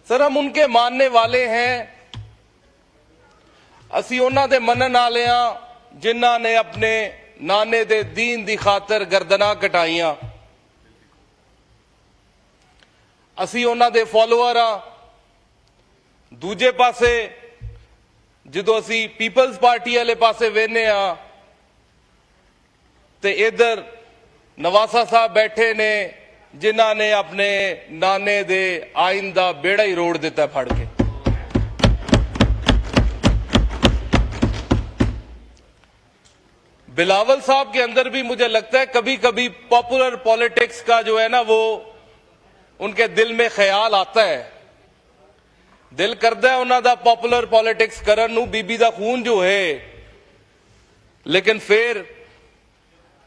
Sir हम उनके मानने वाले हैं, ਅਸੀਂ ਉਹਨਾਂ ਦੇ ਮੰਨਣ ਵਾਲੇ ਆ ਜਿਨ੍ਹਾਂ ਨੇ ਆਪਣੇ ਨਾਨੇ ਦੇ ਦੀਨ ਦੀ ਖਾਤਰ ਗਰਦਨਾਂ ਕਟਾਈਆਂ। ਅਸੀਂ ਉਹਨਾਂ ਦੇ ਫਾਲੋਅਰ ਆ। ਦੂਜੇ ਪਾਸੇ ਜਦੋਂ ਅਸੀਂ ਪੀਪਲਜ਼ ਪਾਰਟੀ ਵਾਲੇ ਪਾਸੇ ਵੇਖਨੇ ਆ ਤੇ ਇਧਰ ਨਵਾਸਾ ਸਾਹਿਬ ਬੈਠੇ ਨੇ ਜਿਨ੍ਹਾਂ ਨੇ ਆਪਣੇ ਨਾਨੇ ਦੇ ਆਇਨ ਦਾ ਬੇੜਾ ਹੀ ਰੋੜ ਦਿੱਤਾ ਫੜ ਕੇ। बिलावल साहब के अंदर भी मुझे लगता है कभी कभी पॉपुलर पॉलिटिक्स का जो है ना वो उनके दिल में ख्याल आता है। दिल करता है उन्होंने पॉपुलर पॉलिटिक्स करन नूं बीबी दा खून जो है, लेकिन फिर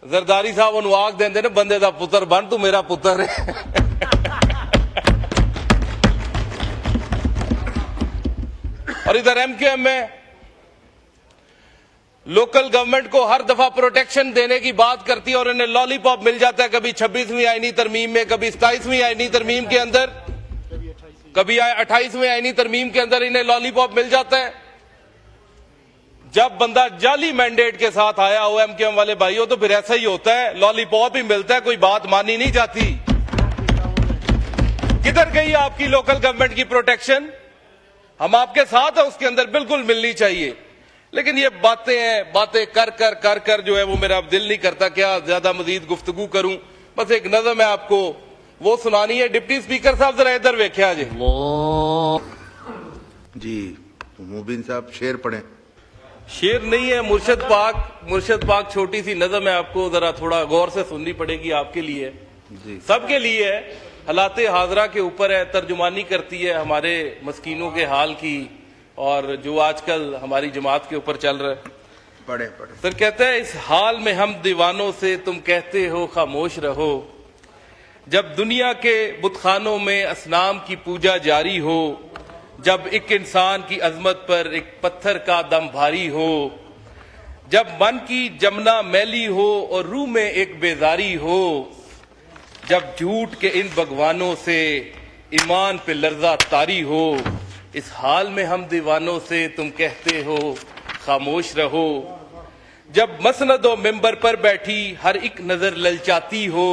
जरदारी साहब उन्होंने आख देंदे ने बंदे दा पुत्र बन, तू मेरा पुत्र है। और इधर एमक्यूएम में लोकल गवर्नमेंट को हर दफा प्रोटेक्शन देने की बात करती है और इन्हें लॉलीपॉप मिल जाता है, कभी 26वीं आईनी तरमीम में, कभी 27वीं आईनी तरमीम के अंदर, कभी 28वीं आईनी तरमीम के अंदर इन्हें लॉलीपॉप मिल जाता है। जब बंदा जाली मैंडेट के साथ आया हो एमक्यूएम वाले भाइयों तो फिर ऐसा ही होता है, लॉलीपॉप ही मिलता है, कोई बात मानी नहीं जाती। किधर गई आपकी लोकल गवर्नमेंट की प्रोटेक्शन? हम आपके साथ हैं, उसके अंदर बिल्कुल मिलनी चाहिए, लेकिन ये बातें हैं, बातें कर कर जो है वो मेरा अब दिल नहीं करता क्या ज्यादा मजीद गुफ्तगू करूं। बस एक नज़म है आपको वो सुनानी है। डिप्टी स्पीकर साहब जरा इधर वेख्या जी। मुबीन साहब शेर पढ़े। शेर नहीं है, मुर्शद पाक छोटी सी नज़म है, आपको जरा थोड़ा गौर से सुननी पड़ेगी, आपके लिए जी, सबके लिए है। हालात हाजरा के ऊपर है, तर्जुमानी करती है हमारे मस्कीनों के हाल की और जो आजकल हमारी जमात के ऊपर चल रहा है। पढ़े सर कहते हैं, इस हाल में हम दीवानों से तुम कहते हो खामोश रहो, जब दुनिया के बुतखानों में असनाम की पूजा जारी हो, जब एक इंसान की अजमत पर एक पत्थर का दम भारी हो, जब मन की जमना मैली हो और रूह में एक बेजारी हो, जब झूठ के इन भगवानों से ईमान पे लर्जा तारी हो, इस हाल में हम दीवानों से तुम कहते हो खामोश रहो, जब मसनद व मिंबर पर बैठी हर एक नजर ललचाती हो,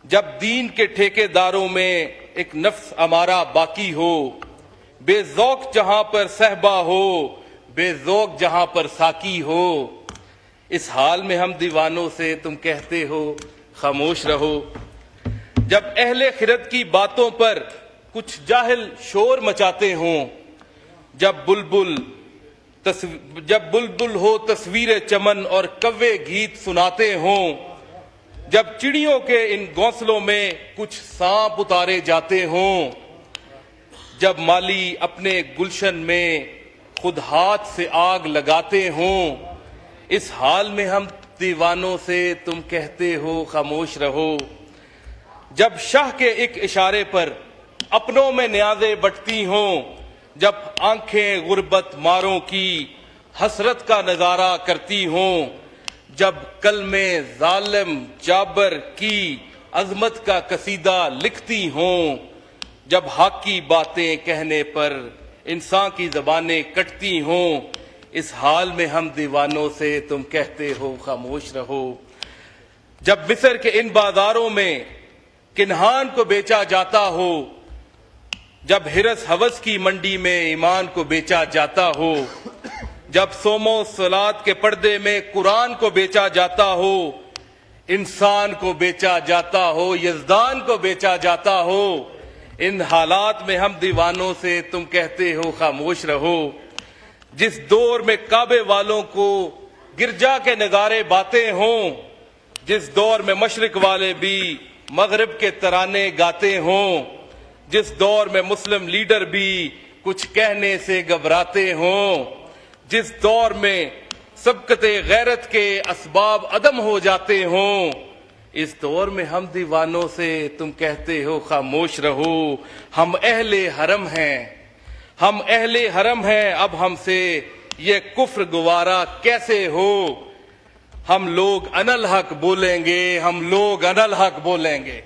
जब दीन के ठेकेदारों में एक नफ्स हमारा बाकी हो, बेजौक जहां पर सहबा हो, बेजौक जहां पर साकी हो, इस हाल में हम दीवानों से तुम कहते हो खामोश रहो, जब अहले खिरत की बातों पर कुछ जाहिल शोर मचाते हों, जब बुलबुल हो तस्वीर चमन और कव्वे गीत सुनाते हों, जब चिड़ियों के इन घोंसलों में कुछ सांप उतारे जाते हों, जब माली अपने गुलशन में खुद हाथ से आग लगाते हों, इस हाल में हम दीवानों से तुम कहते हो खामोश रहो, जब शाह के एक इशारे पर अपनों में न्याज़े बटती हों, जब आंखें गुर्बत मारों की हसरत का नजारा करती हों, जब कलमे जालिम जाबर की अजमत का कसीदा लिखती हों, जब हक की बातें कहने पर इंसान की जबानें कटती हों, इस हाल में हम दीवानों से तुम कहते हो खामोश रहो, जब मिस्र के इन बाजारों में किन्हान को बेचा जाता हो, जब हिरस हवस की मंडी में ईमान को बेचा जाता हो, जब सोमो सलात के पर्दे में कुरान को बेचा जाता हो, इंसान को बेचा जाता हो, यज़दान को बेचा जाता हो, इन हालात में हम दीवानों से तुम कहते हो खामोश रहो, जिस दौर में काबे वालों को गिरजा के नगारे बातें हों, जिस दौर में मशरिक वाले भी मगरिब के तराने गाते हों, जिस दौर में मुस्लिम लीडर भी कुछ कहने से घबराते हों, जिस दौर में सबकते गैरत के असबाब अदम हो जाते हों, इस दौर में हम दीवानों से तुम कहते हो खामोश रहो, हम अहले हरम हैं, हम अहले हरम हैं, अब हमसे ये कुफ्र गुवारा कैसे हो, हम लोग अनल हक बोलेंगे, हम लोग अनल हक बोलेंगे।